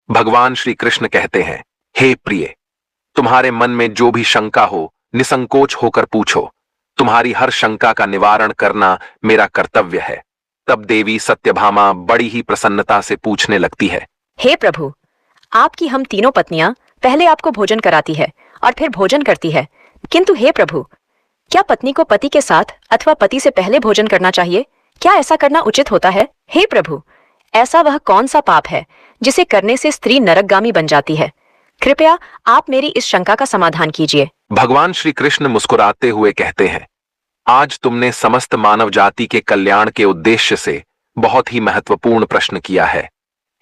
भगवान श्री कृष्ण कहते हैं, हे प्रिय, तुम्हारे मन में जो भी शंका हो निसंकोच होकर पूछो। तुम्हारी हर शंका का निवारण करना मेरा कर्तव्य है। तब देवी सत्यभामा बड़ी ही प्रसन्नता से पूछने लगती है, हे प्रभु, आपकी हम तीनों पत्नियां पहले आपको भोजन कराती है और फिर भोजन करती है, किंतु हे प्रभु, क्या पत्नी को पति के साथ अथवा पति से पहले भोजन करना चाहिए? क्या ऐसा करना उचित होता है? हे प्रभु, ऐसा वह कौन सा पाप है जिसे करने से स्त्री नरकगामी बन जाती है? कृपया आप मेरी इस शंका का समाधान कीजिए। भगवान श्री कृष्ण मुस्कुराते हुए कहते हैं, आज तुमने समस्त मानव जाति के कल्याण के उद्देश्य से बहुत ही महत्वपूर्ण प्रश्न किया है।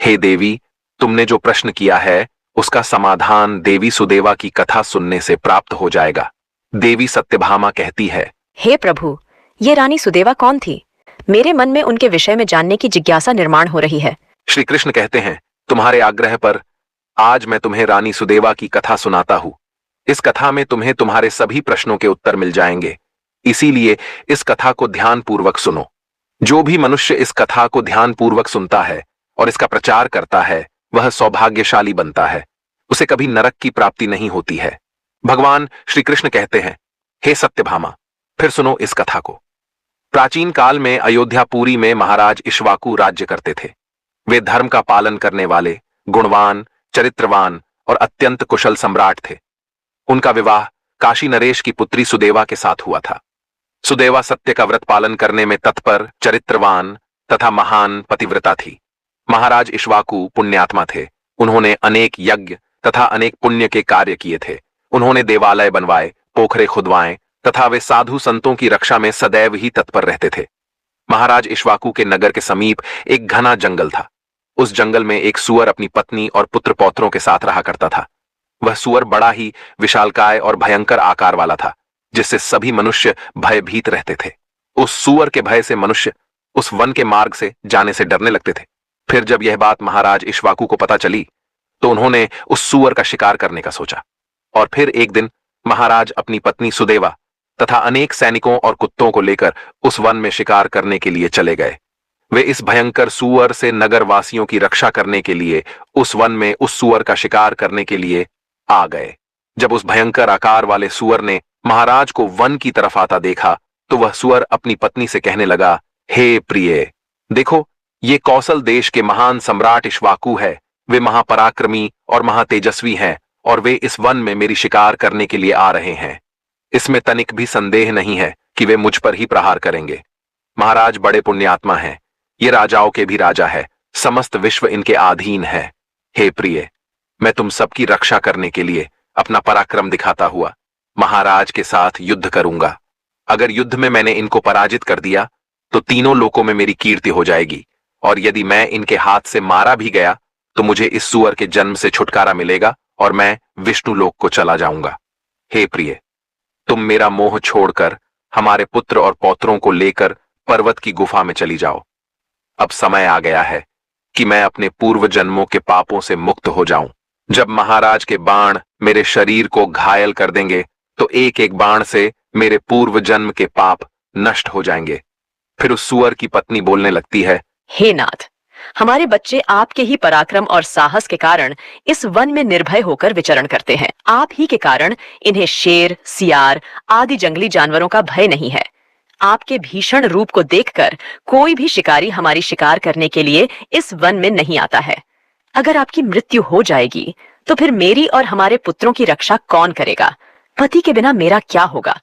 हे देवी, तुमने जो प्रश्न किया है उसका समाधान देवी सुदेवा की कथा सुनने से प्राप्त हो जाएगा। देवी सत्यभामा कहती है, हे प्रभु, ये रानी सुदेवा कौन थी? मेरे मन में उनके विषय में जानने की जिज्ञासा निर्माण हो रही है। श्री कृष्ण कहते हैं, तुम्हारे आग्रह पर आज मैं तुम्हें रानी सुदेवा की कथा सुनाता हूं। इस कथा में तुम्हें तुम्हारे सभी प्रश्नों के उत्तर मिल जाएंगे, इसीलिए इस कथा को ध्यानपूर्वक सुनो। जो भी मनुष्य इस कथा को ध्यानपूर्वक सुनता है और इसका प्रचार करता है वह सौभाग्यशाली बनता है, उसे कभी नरक की प्राप्ति नहीं होती है। भगवान श्री कृष्ण कहते हैं, हे सत्यभामा, फिर सुनो इस कथा को। प्राचीन काल में अयोध्यापुरी में महाराज इक्ष्वाकु राज्य करते थे। वे धर्म का पालन करने वाले, गुणवान, चरित्रवान और अत्यंत कुशल सम्राट थे। उनका विवाह काशी नरेश की पुत्री सुदेवा के साथ हुआ था। सुदेवा सत्य का व्रत पालन करने में तत्पर, चरित्रवान तथा महान पतिव्रता थी। महाराज इक्ष्वाकु पुण्यात्मा थे। उन्होंने अनेक यज्ञ तथा अनेक पुण्य के कार्य किए थे। उन्होंने देवालय बनवाए, पोखरे खुदवाए तथा वे साधु संतों की रक्षा में सदैव ही तत्पर रहते थे। महाराज इक्ष्वाकु के नगर के समीप एक घना जंगल था। उस जंगल में एक सूअर अपनी पत्नी और पुत्र पौत्रों के साथ रहा करता था। वह सूअर बड़ा ही विशालकाय और भयंकर आकार वाला था, जिससे सभी मनुष्य भयभीत रहते थे। उस सूअर के भय से मनुष्य उस वन के मार्ग से जाने से डरने लगते थे। फिर जब यह बात महाराज इक्ष्वाकु को पता चली तो उन्होंने उस सूअर का शिकार करने का सोचा। और फिर एक दिन महाराज अपनी पत्नी सुदेवा तथा अनेक सैनिकों और कुत्तों को लेकर उस वन में शिकार करने के लिए चले गए। वे इस भयंकर सूअर से नगर वासियों की रक्षा करने के लिए उस वन में उस सूअर का शिकार करने के लिए आ गए। जब उस भयंकर आकार वाले सूअर ने महाराज को वन की तरफ आता देखा तो वह सूअर अपनी पत्नी से कहने लगा, हे प्रिय, देखो, ये कौशल देश के महान सम्राट इक्ष्वाकु है। वे महापराक्रमी और महातेजस्वी हैं और वे इस वन में मेरी शिकार करने के लिए आ रहे हैं। इसमें तनिक भी संदेह नहीं है कि वे मुझ पर ही प्रहार करेंगे। महाराज बड़े पुण्यात्मा हैं। ये राजाओं के भी राजा है। समस्त विश्व इनके अधीन है। हे प्रिय, मैं तुम सबकी रक्षा करने के लिए अपना पराक्रम दिखाता हुआ महाराज के साथ युद्ध करूंगा। अगर युद्ध में मैंने इनको पराजित कर दिया तो तीनों लोकों में मेरी कीर्ति हो जाएगी, और यदि मैं इनके हाथ से मारा भी गया तो मुझे इस सूअर के जन्म से छुटकारा मिलेगा और मैं विष्णु लोक को चला जाऊंगा। हे प्रिय, तुम मेरा मोह छोड़कर हमारे पुत्र और पौत्रों को लेकर पर्वत की गुफा में चली जाओ। अब समय आ गया है कि मैं अपने पूर्व जन्मों के पापों से मुक्त हो जाऊं। जब महाराज के बाण मेरे शरीर को घायल कर देंगे तो एक एक बाण से मेरे पूर्व जन्म के पाप नष्ट हो जाएंगे। फिर उस सूअर की पत्नी बोलने लगती है, हे नाथ, हमारे बच्चे आपके ही पराक्रम और साहस के कारण इस वन में निर्भय होकर विचरण करते हैं। आप ही के कारण इन्हें शेर, सियार आदि जंगली जानवरों का भय नहीं है। आपके भीषण रूप को देखकर कोई भी शिकारी हमारी शिकार करने के लिए इस वन में नहीं आता है। अगर आपकी मृत्यु हो जाएगी तो फिर मेरी और हमारे पुत्रों की रक्षा कौन करेगा? पति के बिना मेरा क्या होगा?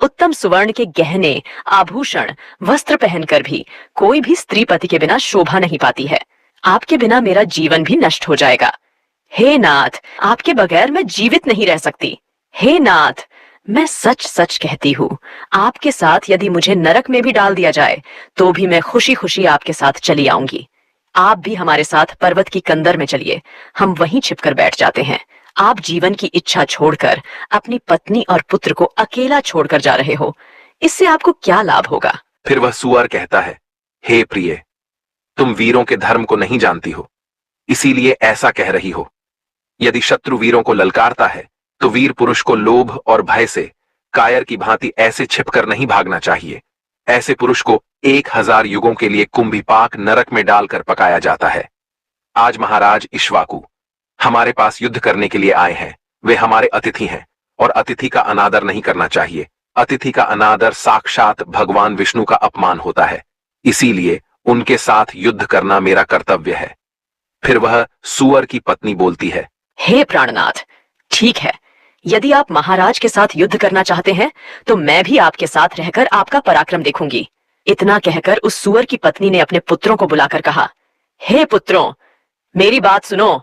उत्तम सुवर्ण के गहने, आभूषण, वस्त्र पहनकर भी कोई भी स्त्री पति के बिना शोभा नहीं पाती है। आपके बिना मेरा जीवन भी नष्ट हो जाएगा। हे नाथ, आपके बगैर मैं जीवित नहीं रह सकती। हे नाथ, मैं सच सच कहती हूँ, आपके साथ यदि मुझे नरक में भी डाल दिया जाए तो भी मैं खुशी खुशी आपके साथ चली आऊंगी। आप भी हमारे साथ पर्वत की कंदर में चलिए, हम वहीं छिपकर बैठ जाते हैं। आप जीवन की इच्छा छोड़कर अपनी पत्नी और पुत्र को अकेला छोड़कर जा रहे हो, इससे आपको क्या लाभ होगा? फिर वह सूअर कहता है, हे प्रिय, तुम वीरों के धर्म को नहीं जानती हो, इसीलिए ऐसा कह रही हो। यदि शत्रु वीरों को ललकारता है तो वीर पुरुष को लोभ और भय से कायर की भांति ऐसे छिपकर नहीं भागना चाहिए। ऐसे पुरुष को 1000 युगों के लिए कुंभीपाक नरक में डालकर पकाया जाता है। आज महाराज इक्ष्वाकु हमारे पास युद्ध करने के लिए आए हैं। वे हमारे अतिथि हैं और अतिथि का अनादर नहीं करना चाहिए। अतिथि का अनादर साक्षात भगवान विष्णु का अपमान होता है। इसीलिए उनके साथ युद्ध करना मेरा कर्तव्य है। फिर वह सूअर की पत्नी बोलती है, हे प्राणनाथ, ठीक है, यदि आप महाराज के साथ युद्ध करना चाहते हैं तो मैं भी आपके साथ रहकर आपका पराक्रम देखूंगी। इतना कहकर उस सूअर की पत्नी ने अपने पुत्रों को बुलाकर कहा, हे पुत्रों, मेरी बात सुनो।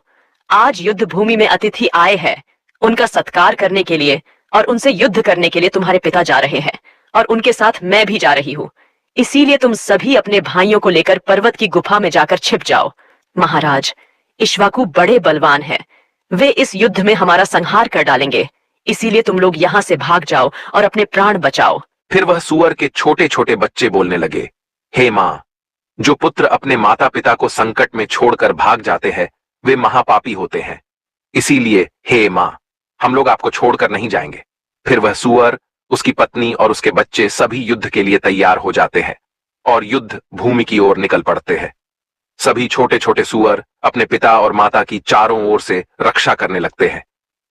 आज युद्ध भूमि में अतिथि आए हैं। उनका सत्कार करने के लिए और उनसे युद्ध करने के लिए तुम्हारे पिता जा रहे हैं और उनके साथ मैं भी जा रही हूँ। इसीलिए तुम सभी अपने भाइयों को लेकर पर्वत की गुफा में जाकर छिप जाओ। महाराज, इक्ष्वाकु बड़े बलवान हैं। वे इस युद्ध में हमारा संहार कर डालेंगे। इसीलिए तुम लोग यहाँ से भाग जाओ और अपने प्राण बचाओ। फिर वह सूअर के छोटे छोटे बच्चे बोलने लगे, हे माँ, जो पुत्र अपने माता पिता को संकट में छोड़कर भाग जाते हैं वे महापापी होते हैं। इसीलिए हे माँ, हम लोग आपको छोड़कर नहीं जाएंगे। फिर वह सूअर, उसकी पत्नी और उसके बच्चे सभी युद्ध के लिए तैयार हो जाते हैं और युद्ध भूमि की ओर निकल पड़ते हैं। सभी छोटे छोटे सूअर अपने पिता और माता की चारों ओर से रक्षा करने लगते हैं।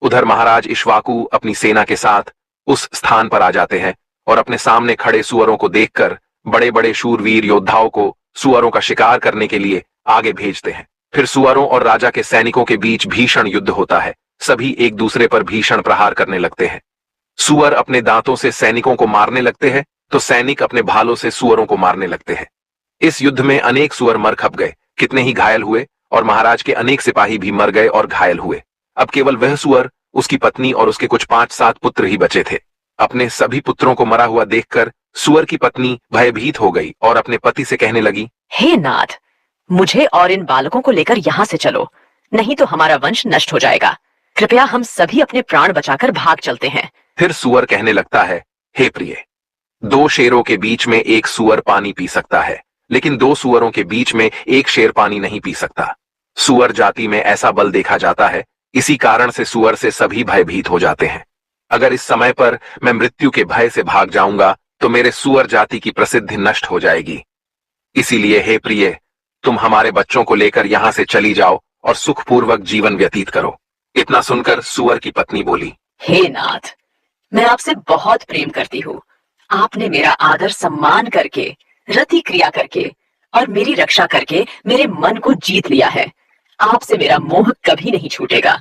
उधर महाराज इक्ष्वाकु अपनी सेना के साथ उस स्थान पर आ जाते हैं और अपने सामने खड़े सूअरों को देखकर बड़े बड़े शूरवीर योद्धाओं को सूअरों का शिकार करने के लिए आगे भेजते हैं। फिर सूअरों और राजा के सैनिकों के बीच भीषण युद्ध होता है। सभी एक दूसरे पर भीषण प्रहार करने लगते हैं। सूअर अपने दांतों से सैनिकों को मारने लगते हैं तो सैनिक अपने भालों से सूअरों को मारने लगते हैं। इस युद्ध में अनेक सूअर मर खप गए, कितने ही घायल हुए और महाराज के अनेक सिपाही भी मर गए और घायल हुए। अब केवल वह सूअर, उसकी पत्नी और उसके कुछ 5-7 पुत्र ही बचे थे। अपने सभी पुत्रों को मरा हुआ देखकर सूअर की पत्नी भयभीत हो गई और अपने पति से कहने लगी, हे नाथ, मुझे और इन बालकों को लेकर यहाँ से चलो, नहीं तो हमारा वंश नष्ट हो जाएगा। कृपया हम सभी अपने प्राण बचाकर भाग चलते हैं। फिर सूअर कहने लगता है, हे प्रिय, 2 शेरों के बीच में एक सूअर पानी पी सकता है, लेकिन 2 सूअरों के बीच में एक शेर पानी नहीं पी सकता। सूअर जाति में ऐसा बल देखा जाता है, इसी कारण से सूअर से सभी भयभीत हो जाते हैं। अगर इस समय पर मैं मृत्यु के भय से भाग जाऊंगा तो मेरे सूअर जाति की प्रसिद्धि नष्ट हो जाएगी। इसीलिए हे प्रिय, तुम हमारे बच्चों को लेकर यहाँ से चली जाओ और सुखपूर्वक जीवन व्यतीत करो। इतना सुनकर सूअर की पत्नी बोली, हे नाथ, मैं आपसे बहुत प्रेम करती हूँ। आपने मेरा आदर सम्मान करके, रति क्रिया करके और मेरी रक्षा करके मेरे मन को जीत लिया है। आपसे मेरा मोह कभी नहीं छूटेगा।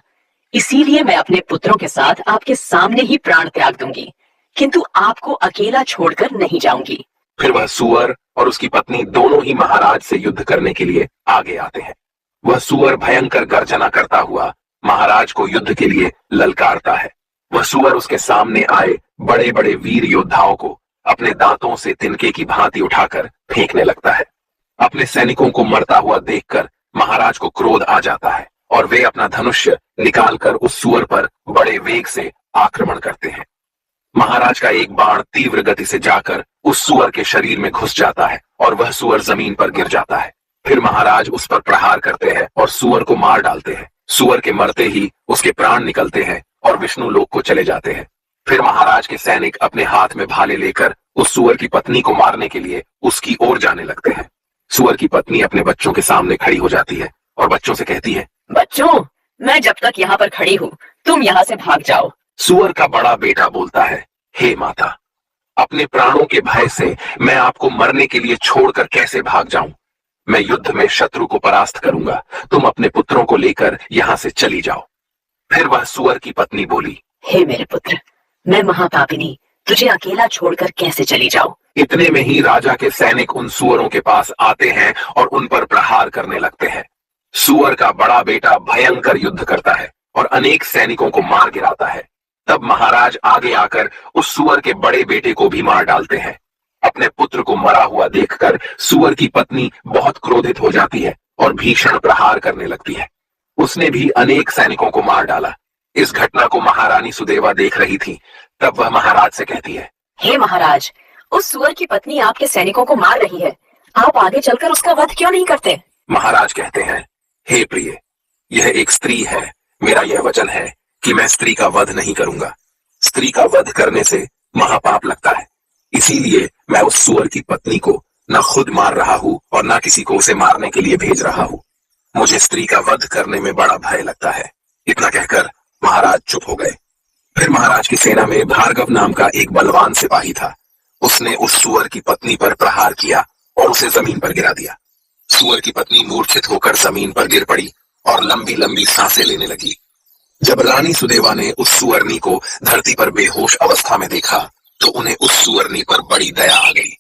इसीलिए मैं अपने पुत्रों के साथ आपके सामने ही प्राण त्याग दूंगी, किंतु आपको अकेला छोड़कर नहीं जाऊंगी। फिर वह सूअर और उसकी पत्नी दोनों ही महाराज से युद्ध करने के लिए आगे आते हैं। वह सूअर भयंकर गर्जना करता हुआ महाराज को युद्ध के लिए ललकारता है। वह सूअर उसके सामने आए बड़े बड़े वीर योद्धाओं को अपने दांतों से तिनके की भांति उठाकर फेंकने लगता है। अपने सैनिकों को मरता हुआ देखकर महाराज को क्रोध आ जाता है और वे अपना धनुष्य निकालकर उस सूअर पर बड़े वेग से आक्रमण करते हैं। महाराज का एक बाण तीव्र गति से जाकर उस सूअर के शरीर में घुस जाता है और वह सूअर जमीन पर गिर जाता है। फिर महाराज उस पर प्रहार करते हैं और सूअर को मार डालते हैं। सूअर के मरते ही उसके प्राण निकलते हैं और विष्णु लोक को चले जाते हैं। फिर महाराज के सैनिक अपने हाथ में भाले लेकर उस सूअर की पत्नी को मारने के लिए उसकी ओर जाने लगते हैं। सूअर की पत्नी अपने बच्चों के सामने खड़ी हो जाती है और बच्चों से कहती है, बच्चों, मैं जब तक यहाँ पर खड़ी हूँ, तुम यहाँ से भाग जाओ। सूअर का बड़ा बेटा बोलता है, हे माता, अपने प्राणों के भय से मैं आपको मरने के लिए छोड़कर कैसे भाग जाऊं? मैं युद्ध में शत्रु को परास्त करूंगा। तुम अपने पुत्रों को लेकर यहाँ से चली जाओ। फिर वह सूअर की पत्नी बोली, हे मेरे पुत्र, मैं महापापिनी तुझे अकेला छोड़कर कैसे चली जाऊं? इतने में ही राजा के सैनिक उन सूअरों के पास आते हैं और उन पर प्रहार करने लगते हैं। सूअर का बड़ा बेटा भयंकर युद्ध करता है और अनेक सैनिकों को मार गिराता है। तब महाराज आगे आकर उस सूअर के बड़े बेटे को भी मार डालते हैं। अपने पुत्र को मरा हुआ देखकर सूअर की पत्नी बहुत क्रोधित हो जाती है और भीषण प्रहार करने लगती है। उसने भी अनेक सैनिकों को मार डाला। इस घटना को महारानी सुदेवा देख रही थी। तब वह महाराज से कहती है, हे महाराज, उस सूअर की पत्नी आपके सैनिकों को मार रही है। आप आगे चलकर उसका वध क्यों नहीं करते? महाराज कहते हैं, हे प्रिय, यह एक स्त्री है। मेरा यह वचन है कि मैं स्त्री का वध नहीं करूंगा। स्त्री का वध करने से महापाप लगता है। इसीलिए मैं उस सूअर की पत्नी को न खुद मार रहा हूँ और न किसी को उसे मारने के लिए भेज रहा हूँ। मुझे स्त्री का वध करने में बड़ा भय लगता है। महाराज चुप हो गए। फिर महाराज की सेना में भार्गव नाम का एक बलवान सिपाही था। उसने उस सुअर की पत्नी पर प्रहार किया और उसे जमीन पर गिरा दिया। सुअर की पत्नी मूर्छित होकर जमीन पर गिर पड़ी और लंबी लंबी सांसें लेने लगी। जब रानी सुदेवा ने उस सुअरनी को धरती पर बेहोश अवस्था में देखा तो उन्हें उस सुअरनी पर बड़ी दया आ गई।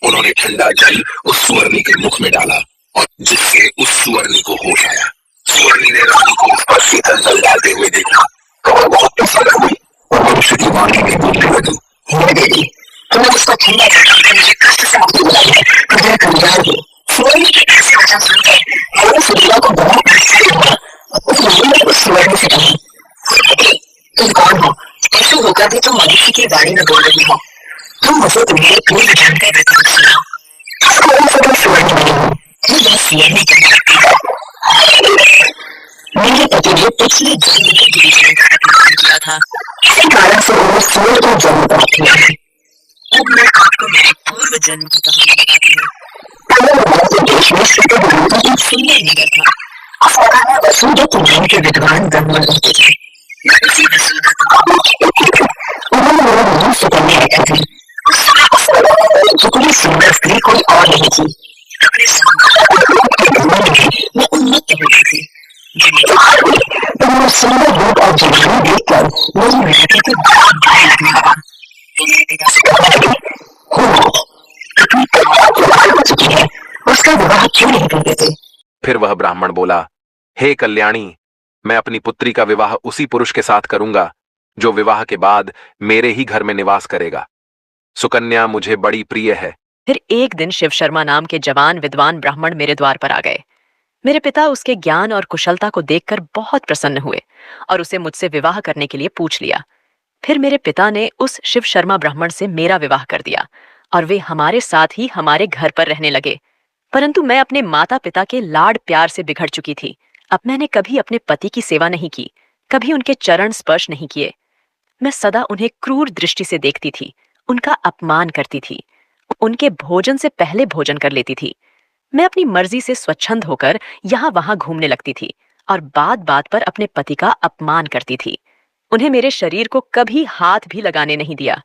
उन्होंने ठंडा जल उस सुअरनी के मुख में डाला और जिससे उस सुअरनी को होश आया। सुअरनी ने रानी को उस पर शीतल जल डालते हुए देखा तो वह बहुत प्रसन्न हुई और मनुष्य की वाणी में बोलने लगी, हे देवी, तुमने मुझको ठंडा जल डालकर मुझे कष्ट से मुक्ति दिलाई है, हृदय कमजोर हो। सुअरनी के ऐसे वचन सुनकर रानी सुदेवा को बहुत आश्चर्य हुआ। उस रानी ने उस सुअरनी से कहा, तुम कौन हो? ऐसे होकर भी तुम मनुष्य की वाणी में बोल रही हो। तुम मुझे तुम्हारे पूर्व जन्म का वृतांत सुनाओ। इस कारण से तुम सुअरनी बनी हो। यह सुअरनी क्या करती है? मेरे पति ने पिछले जन्म में गिरी जन्म का अपमान किया था, इसी कारण से उन्हें सूर्य को जन्म प्राप्त हुआ है। अब मैं आपको मेरे पूर्व जन्म की कहानी बताती हूँ। पहले मगध देश में श्वेत नाम का एक सुंदर नगर था। उस नगर में वसुदेव नाम के विद्वान ब्राह्मण रहते थे। मैं उसी वसुदेव उन्होंने मेरा नाम सुकन्या रखा था। उस समय उस नगर में एक जितनी सुंदर स्त्री कोई और नहीं थी। अपने सौंदर्य में उन्मत्त हो गई थी। सुंदर रूप और जवानी देखकर मेरी माता को बहुत भय लगने लगा। मेरे पिता से कहने लगे, अपनी कन्या विवाह हो चुकी है, उसका विवाह क्यों नहीं कर देते? फिर वह ब्राह्मण बोला, हे कल्याणी, मैं अपनी पुत्री का विवाह उसी पुरुष के साथ करूंगा जो विवाह के बाद मेरे ही घर में निवास करेगा। सुकन्या मुझे बड़ी प्रिय है। फिर एक दिन शिव शर्मा नाम के जवान विद्वान ब्राह्मण मेरे द्वार पर आ गए। मेरे पिता उसके ज्ञान और कुशलता को देखकर बहुत प्रसन्न हुए और उसे मुझसे विवाह करने के लिए पूछ लिया। फिर मेरे पिता ने उस शिव शर्मा ब्राह्मण से मेरा विवाह कर दिया और वे हमारे साथ ही हमारे घर पर रहने लगे। परंतु मैं अपने माता पिता के लाड प्यार से बिगड़ चुकी थी। अब मैंने कभी अपने पति की सेवा नहीं की, कभी उनके चरण स्पर्श नहीं किए। मैं सदा उन्हें क्रूर दृष्टि से देखती थी, उनका अपमान करती थी, उनके भोजन से पहले भोजन कर लेती थी। मैं अपनी मर्जी से स्वच्छंद होकर यहाँ वहां घूमने लगती थी और बात बात पर अपने पति का अपमान करती थी। उन्हें मेरे शरीर को कभी हाथ भी लगाने नहीं दिया।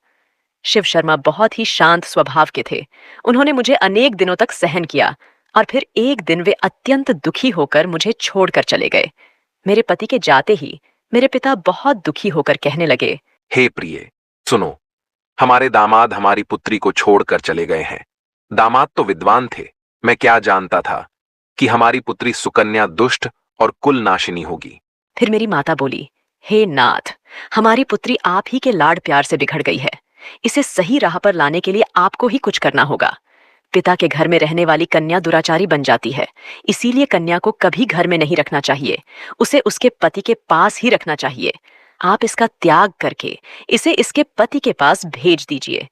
शिव शर्मा बहुत ही शांत स्वभाव के थे। उन्होंने मुझे अनेक दिनों तक सहन किया और फिर एक दिन वे अत्यंत दुखी होकर मुझे छोड़कर चले गए। मेरे पति के जाते ही मेरे पिता बहुत दुखी होकर कहने लगे, हे प्रिय, सुनो, हमारे दामाद हमारी पुत्री को छोड़कर चले गए हैं। दामाद तो विद्वान थे। मैं क्या जानता था कि हमारी पुत्री सुकन्या दुष्ट और कुल नाशिनी होगी। फिर मेरी माता बोली, हे नाथ, हमारी पुत्री आप ही के लाड प्यार से बिगड़ गई है। इसे सही राह पर लाने के लिए आपको ही कुछ करना होगा। पिता के घर में रहने वाली कन्या दुराचारी बन जाती है, इसीलिए कन्या को कभी घर में नहीं रखना चाहिए। उसे उसके पति के पास ही रखना चाहिए। आप इसका त्याग करके इसे इसके पति के पास भेज दीजिए।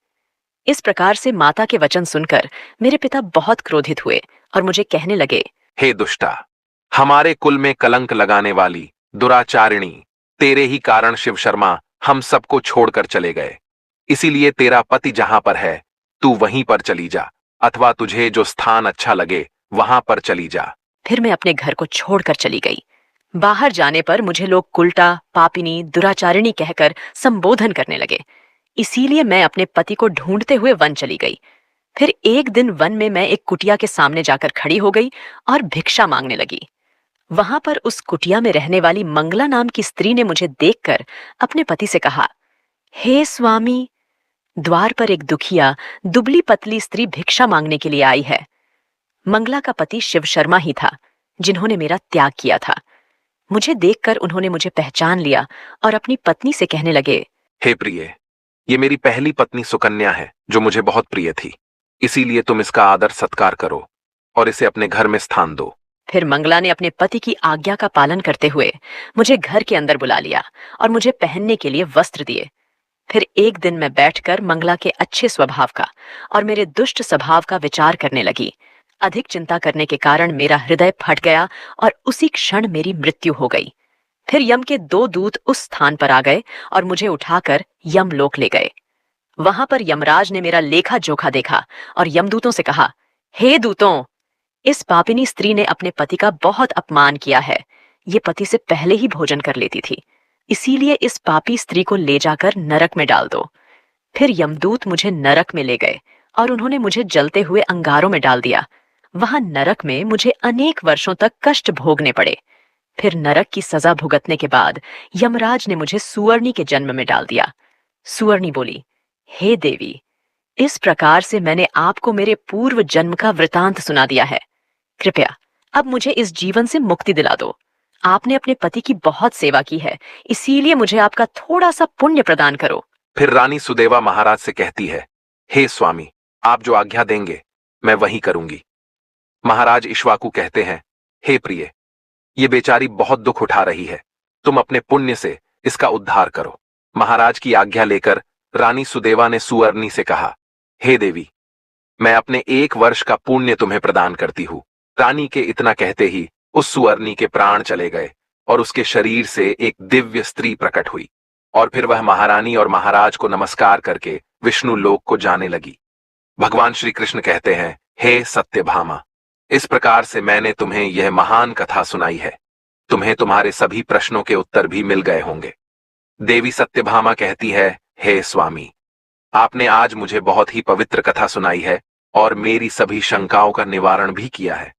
इस प्रकार से माता के वचन सुनकर मेरे पिता बहुत क्रोधित हुए और मुझे कहने लगे, हे दुष्टा, हमारे कुल में कलंक लगाने वाली दुराचारिणी, तेरे ही कारण शिव शर्मा हम सबको छोड़कर चले गए। इसीलिए तेरा पति जहां पर है तू वहीं पर चली जा, अथवा तुझे जो स्थान अच्छा लगे वहां पर चली जा। फिर मैं अपने घर को छोड़कर चली गई। बाहर जाने पर मुझे लोग कुल्टा, पापिनी, दुराचारिणी कहकर संबोधन करने लगे। इसीलिए मैं अपने पति को ढूंढते हुए वन चली गई। फिर एक दिन वन में मैं एक कुटिया के सामने जाकर खड़ी हो गई और भिक्षा मांगने लगी। वहां पर उस कुटिया में रहने वाली मंगला नाम की स्त्री ने मुझे देखकर अपने पति से कहा, हे स्वामी, द्वार पर एक दुखिया दुबली पतली स्त्री भिक्षा मांगने के लिए आई है। मंगला का पति शिव शर्मा ही था, जिन्होंने मेरा त्याग किया था। मुझे देखकर उन्होंने मुझे पहचान लिया और अपनी पत्नी से कहने लगे, हे प्रिय, ये मेरी पहली पत्नी सुकन्या है जो मुझे बहुत प्रिय थी। इसीलिए तुम इसका आदर सत्कार करो और इसे अपने घर में स्थान दो। फिर मंगला ने अपने पति की आज्ञा का पालन करते हुए मुझे घर के अंदर बुला लिया और मुझे पहनने के लिए वस्त्र दिए। फिर एक दिन मैं बैठकर मंगला के अच्छे स्वभाव का और मेरे दुष्ट स्वभाव का विचार करने लगी। अधिक चिंता करने के कारण मेरा हृदय फट गया और उसी क्षण मेरी मृत्यु हो गई। फिर यम के 2 दूत उस स्थान पर आ गए और मुझे उठाकर यमलोक ले गए। वहां पर यमराज ने मेरा लेखा जोखा देखा और यमदूतों से कहा, हे दूतों, इस पापिनी स्त्री ने अपने पति का बहुत अपमान किया है। ये पति से पहले ही भोजन कर लेती थी। इसीलिए इस पापी स्त्री को ले जाकर नरक में डाल दो। फिर यमदूत मुझे नरक में ले गए और उन्होंने मुझे जलते हुए अंगारों में डाल दिया। वहां नरक में मुझे अनेक वर्षों तक कष्ट भोगने पड़े। फिर नरक की सजा भुगतने के बाद यमराज ने मुझे सुअर्णी के जन्म में डाल दिया। सुअर्णी बोली, हे देवी, इस प्रकार से मैंने आपको मेरे पूर्व जन्म का वृतांत सुना दिया है। कृपया अब मुझे इस जीवन से मुक्ति दिला दो। आपने अपने पति की बहुत सेवा की है, इसीलिए मुझे आपका थोड़ा सा पुण्य प्रदान करो। फिर रानी सुदेवा महाराज से कहती है, हे स्वामी, आप जो आज्ञा देंगे मैं वही करूंगी। महाराज इक्ष्वाकु कहते हैं, हे प्रिय, ये बेचारी बहुत दुख उठा रही है, तुम अपने पुण्य से इसका उद्धार करो। महाराज की आज्ञा लेकर रानी सुदेवा ने सुअर्णी से कहा, हे देवी, मैं अपने 1 वर्ष का पुण्य तुम्हें प्रदान करती हूँ। रानी के इतना कहते ही उस सुअर्णी के प्राण चले गए और उसके शरीर से एक दिव्य स्त्री प्रकट हुई और फिर वह महारानी और महाराज को नमस्कार करके विष्णु लोक को जाने लगी। भगवान श्री कृष्ण कहते हैं, हे सत्यभामा, इस प्रकार से मैंने तुम्हें यह महान कथा सुनाई है। तुम्हें तुम्हारे सभी प्रश्नों के उत्तर भी मिल गए होंगे। देवी सत्यभामा कहती है, हे स्वामी, आपने आज मुझे बहुत ही पवित्र कथा सुनाई है और मेरी सभी शंकाओं का निवारण भी किया है।